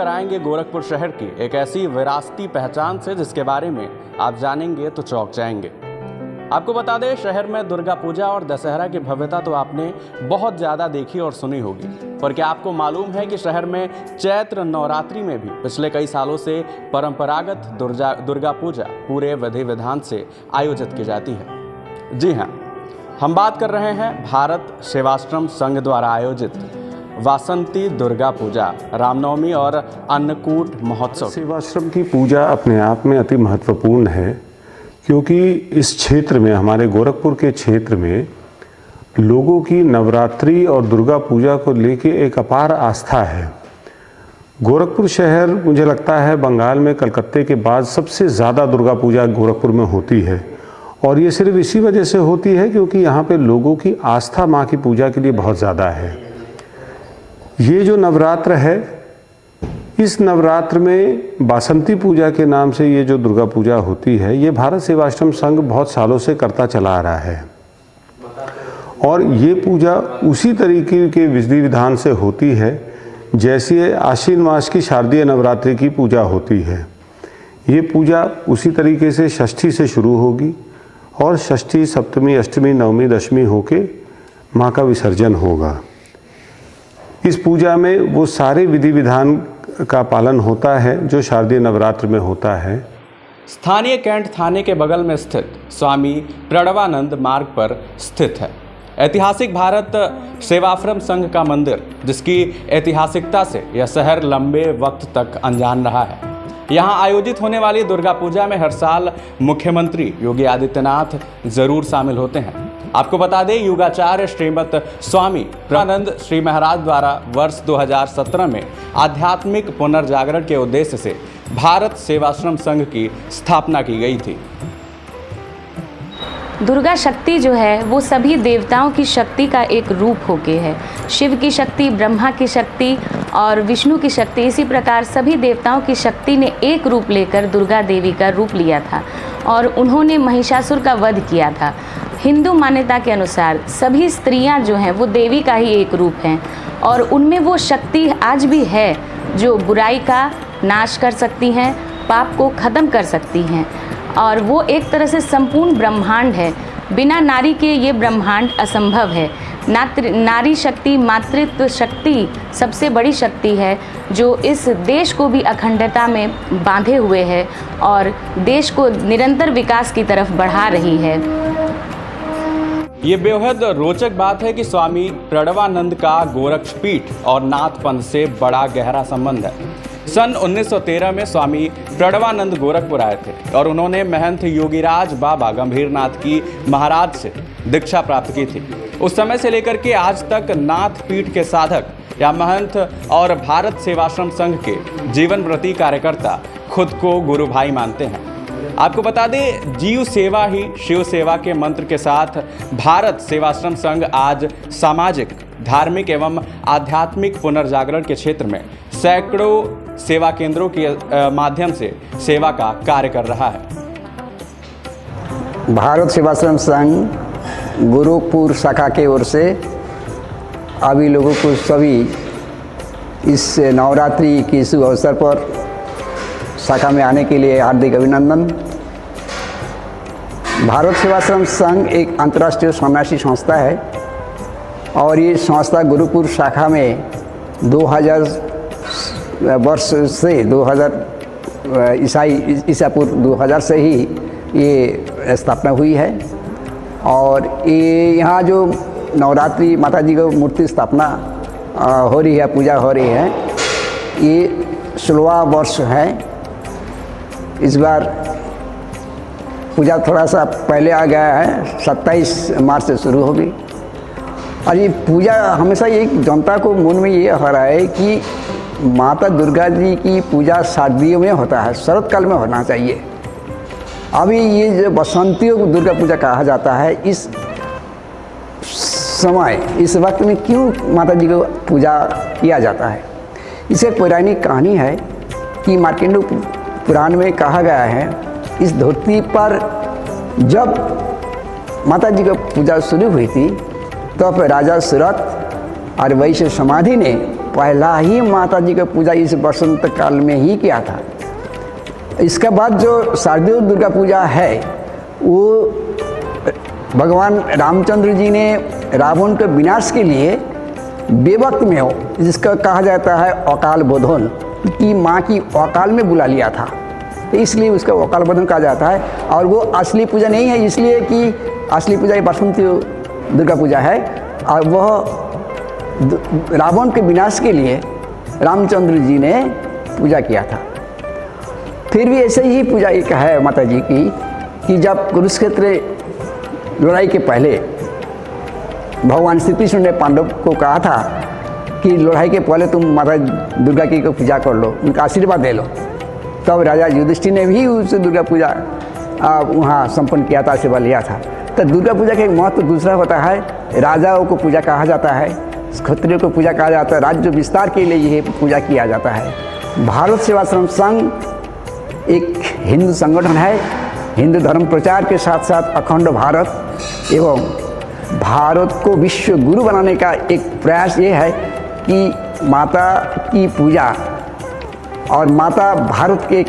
कराएंगे गोरखपुर शहर की एक ऐसी विरासती पहचान से जिसके बारे में आप जानेंगे तो चौंक जाएंगे। आपको बता दें, शहर में दुर्गा पूजा और दशहरा की भव्यता तो आपने बहुत ज़्यादा देखी और सुनी होगी, पर क्या आपको मालूम है कि शहर में चैत्र नवरात्रि में भी पिछले कई सालों से परंपरागत दुर्गा पूजा पूरे विधि विधान से आयोजित की जाती है। जी हाँ, हम बात कर रहे हैं भारत सेवाश्रम संघ द्वारा आयोजित वासंती दुर्गा पूजा, रामनवमी और अन्नकूट महोत्सव। सेवाश्रम की पूजा अपने आप में अति महत्वपूर्ण है, क्योंकि इस क्षेत्र में, हमारे गोरखपुर के क्षेत्र में लोगों की नवरात्रि और दुर्गा पूजा को लेके एक अपार आस्था है। गोरखपुर शहर, मुझे लगता है, बंगाल में कलकत्ते के बाद सबसे ज़्यादा दुर्गा पूजा गोरखपुर में होती है, और ये सिर्फ इसी वजह से होती है क्योंकि यहाँ पे लोगों की आस्था माँ की पूजा के लिए बहुत ज़्यादा है। ये जो नवरात्र है, इस नवरात्र में बासंती पूजा के नाम से ये जो दुर्गा पूजा होती है, ये भारत सेवाश्रम संघ बहुत सालों से करता चला आ रहा है, और ये पूजा उसी तरीके के विधि विधान से होती है जैसे आश्विन मास की शारदीय नवरात्रि की पूजा होती है। ये पूजा उसी तरीके से षष्ठी से शुरू होगी और षष्ठी, सप्तमी, अष्टमी, नवमी, दशमी होके माँ का विसर्जन होगा। इस पूजा में वो सारे विधि विधान का पालन होता है जो शारदीय नवरात्र में होता है। स्थानीय कैंट थाने के बगल में स्थित स्वामी प्रणवानंद मार्ग पर स्थित है ऐतिहासिक भारत सेवाश्रम संघ का मंदिर, जिसकी ऐतिहासिकता से यह शहर लंबे वक्त तक अनजान रहा है। यहाँ आयोजित होने वाली दुर्गा पूजा में हर साल मुख्यमंत्री योगी आदित्यनाथ जरूर शामिल होते हैं। आपको बता दें, युगाचार्य श्रीमत स्वामी प्रणवानंद श्री महाराज द्वारा वर्ष 2017 में आध्यात्मिक पुनर्जागरण के उद्देश्य से भारत सेवाश्रम संघ की स्थापना की गई थी। दुर्गा शक्ति जो है वो सभी देवताओं की शक्ति का एक रूप होके है। शिव की शक्ति, ब्रह्मा की शक्ति और विष्णु की शक्ति, इसी प्रकार सभी देवताओं की शक्ति ने एक रूप लेकर दुर्गा देवी का रूप लिया था और उन्होंने महिषासुर का वध किया था। हिंदू मान्यता के अनुसार सभी स्त्रियां जो हैं वो देवी का ही एक रूप हैं, और उनमें वो शक्ति आज भी है जो बुराई का नाश कर सकती हैं, पाप को ख़त्म कर सकती हैं, और वो एक तरह से संपूर्ण ब्रह्मांड है। बिना नारी के ये ब्रह्मांड असंभव है। नारी शक्ति, मातृत्व शक्ति सबसे बड़ी शक्ति है जो इस देश को भी अखंडता में बांधे हुए है और देश को निरंतर विकास की तरफ बढ़ा रही है। ये बेहद रोचक बात है कि स्वामी प्रणवानंद का गोरक्षपीठ और नाथपंथ से बड़ा गहरा संबंध है। सन 1913 में स्वामी प्रणवानंद गोरखपुर आए थे और उन्होंने महंत योगीराज बाबा गंभीरनाथ की महाराज से दीक्षा प्राप्त की थी। उस समय से लेकर के आज तक नाथ पीठ के साधक या महंत और भारत सेवाश्रम संघ के जीवन प्रति कार्यकर्ता खुद को गुरु भाई मानते हैं। आपको बता दें, जीव सेवा ही शिव सेवा के मंत्र के साथ भारत सेवाश्रम संघ आज सामाजिक, धार्मिक एवं आध्यात्मिक पुनर्जागरण के क्षेत्र में सैकड़ों सेवा केंद्रों के माध्यम से सेवा का कार्य कर रहा है। भारत सेवाश्रम संघ गोरखपुर शाखा की ओर से अभी लोगों को सभी इस नवरात्रि के शुभ अवसर पर शाखा में आने के लिए हार्दिक अभिनंदन। भारत सेवाश्रम संघ एक अंतर्राष्ट्रीय सन्यासी संस्था है और ये संस्था गोरखपुर शाखा में 2000 वर्ष से 2000 ईसा पूर्व 2000 से ही ये स्थापना हुई है। और ये यहाँ जो नवरात्रि माता जी को मूर्ति स्थापना हो रही है, पूजा हो रही है, ये 16वां वर्ष है। इस बार पूजा थोड़ा सा पहले आ गया है, 27 मार्च से शुरू होगी। और ये पूजा हमेशा एक जनता को मन में ये हो रहा है कि माता दुर्गा जी की पूजा सर्दियों में होता है, शरद काल में होना चाहिए। अभी ये जो बसंतियों को दुर्गा पूजा कहा जाता है, इस समय, इस वक्त में क्यों माता जी को पूजा किया जाता है? इसे पौराणिक कहानी है कि मार्कंडेय पुराण में कहा गया है, इस धरती पर जब माता जी की पूजा शुरू हुई थी तब राजा सुरथ और वैश्य समाधि ने पहला ही माता जी का पूजा इस बसंत काल में ही किया था। इसके बाद जो शारदीय दुर्गा पूजा है वो भगवान रामचंद्र जी ने रावण के विनाश के लिए बेवक्त में हो, जिसका कहा जाता है अकाल बोधन, कि माँ की अकाल में बुला लिया था, तो इसलिए उसका अकाल बोधन कहा जाता है। और वो असली पूजा नहीं है, इसलिए कि असली पूजा बसंती दुर्गा पूजा है, और वह रावण के विनाश के लिए रामचंद्र जी ने पूजा किया था। फिर भी ऐसे ही पूजा एक है माता जी की कि जब कुरुक्षेत्र लड़ाई के पहले भगवान श्री कृष्ण ने पांडव को कहा था कि लड़ाई के पहले तुम माता दुर्गा की को पूजा कर लो, उनका आशीर्वाद दे लो। तब राजा युधिष्ठिर ने भी उस दुर्गा पूजा वहाँ संपन्न किया था, आशीर्वाद लिया था। तो दुर्गा पूजा का एक महत्व दूसरा होता है, राजाओं को पूजा कहा जाता है, क्षत्रियों को पूजा कहा जाता है, राज्य विस्तार के लिए यह पूजा किया जाता है। भारत सेवाश्रम संघ एक हिंदू संगठन है, हिंदू धर्म प्रचार के साथ साथ अखंड भारत एवं भारत को विश्व गुरु बनाने का एक प्रयास ये है कि माता की पूजा, और माता भारत के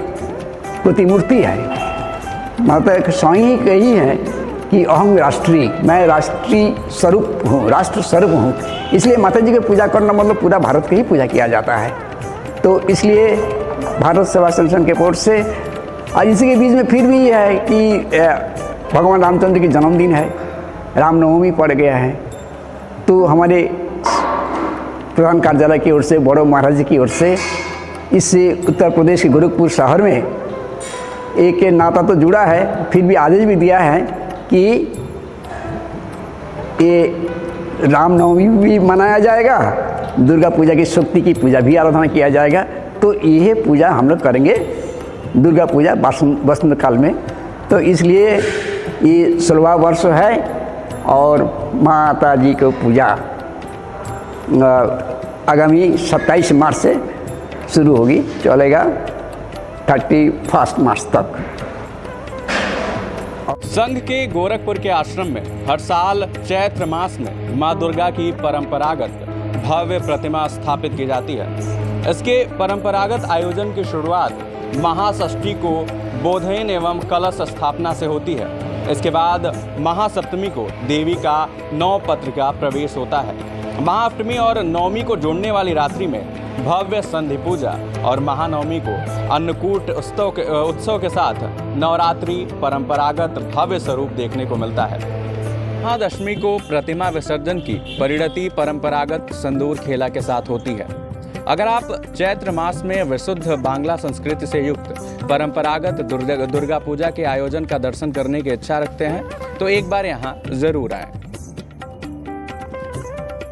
प्रतिमूर्ति है। माता एक स्वयं कही है कि अहम राष्ट्रीय, मैं राष्ट्रीय स्वरूप हूँ, राष्ट्र स्वरूप हूँ, इसलिए माता जी की पूजा करना मतलब पूरा भारत की ही पूजा किया जाता है। तो इसलिए भारत सेवाश्रम संघ के ओर से और इसी के बीच में फिर भी ये है कि भगवान रामचंद्र की जन्मदिन है, रामनवमी पड़ गया है, तो हमारे प्रधान कार्यालय की ओर से, बड़ो महाराज जी की ओर से इस उत्तर प्रदेश के गोरखपुर शहर में एक नाता तो जुड़ा है, फिर भी आदेश भी दिया है कि ये रामनवमी भी मनाया जाएगा, दुर्गा पूजा की शक्ति की पूजा भी आराधना किया जाएगा। तो यह पूजा हम लोग करेंगे दुर्गा पूजा बसंत काल में। तो इसलिए ये 16वां वर्ष है और माता जी को पूजा आगामी 27 मार्च से शुरू होगी, चलेगा 31 मार्च तक। संघ के गोरखपुर के आश्रम में हर साल चैत्र मास में मां दुर्गा की परंपरागत भव्य प्रतिमा स्थापित की जाती है। इसके परंपरागत आयोजन की शुरुआत महाषष्ठी को बोधन एवं कलश स्थापना से होती है। इसके बाद महासप्तमी को देवी का नवपत्र का प्रवेश होता है। महाअष्टमी और नवमी को जोड़ने वाली रात्रि में भव्य संधि पूजा और महानवमी को अन्नकूट उत्सव के साथ नवरात्रि परंपरागत भव्य स्वरूप देखने को मिलता है। महादशमी को प्रतिमा विसर्जन की परिणति परंपरागत संदूर खेला के साथ होती है। अगर आप चैत्र मास में विशुद्ध बांग्ला संस्कृति से युक्त परंपरागत दुर्गा पूजा के आयोजन का दर्शन करने की इच्छा रखते हैं तो एक बार यहाँ जरूर आएं।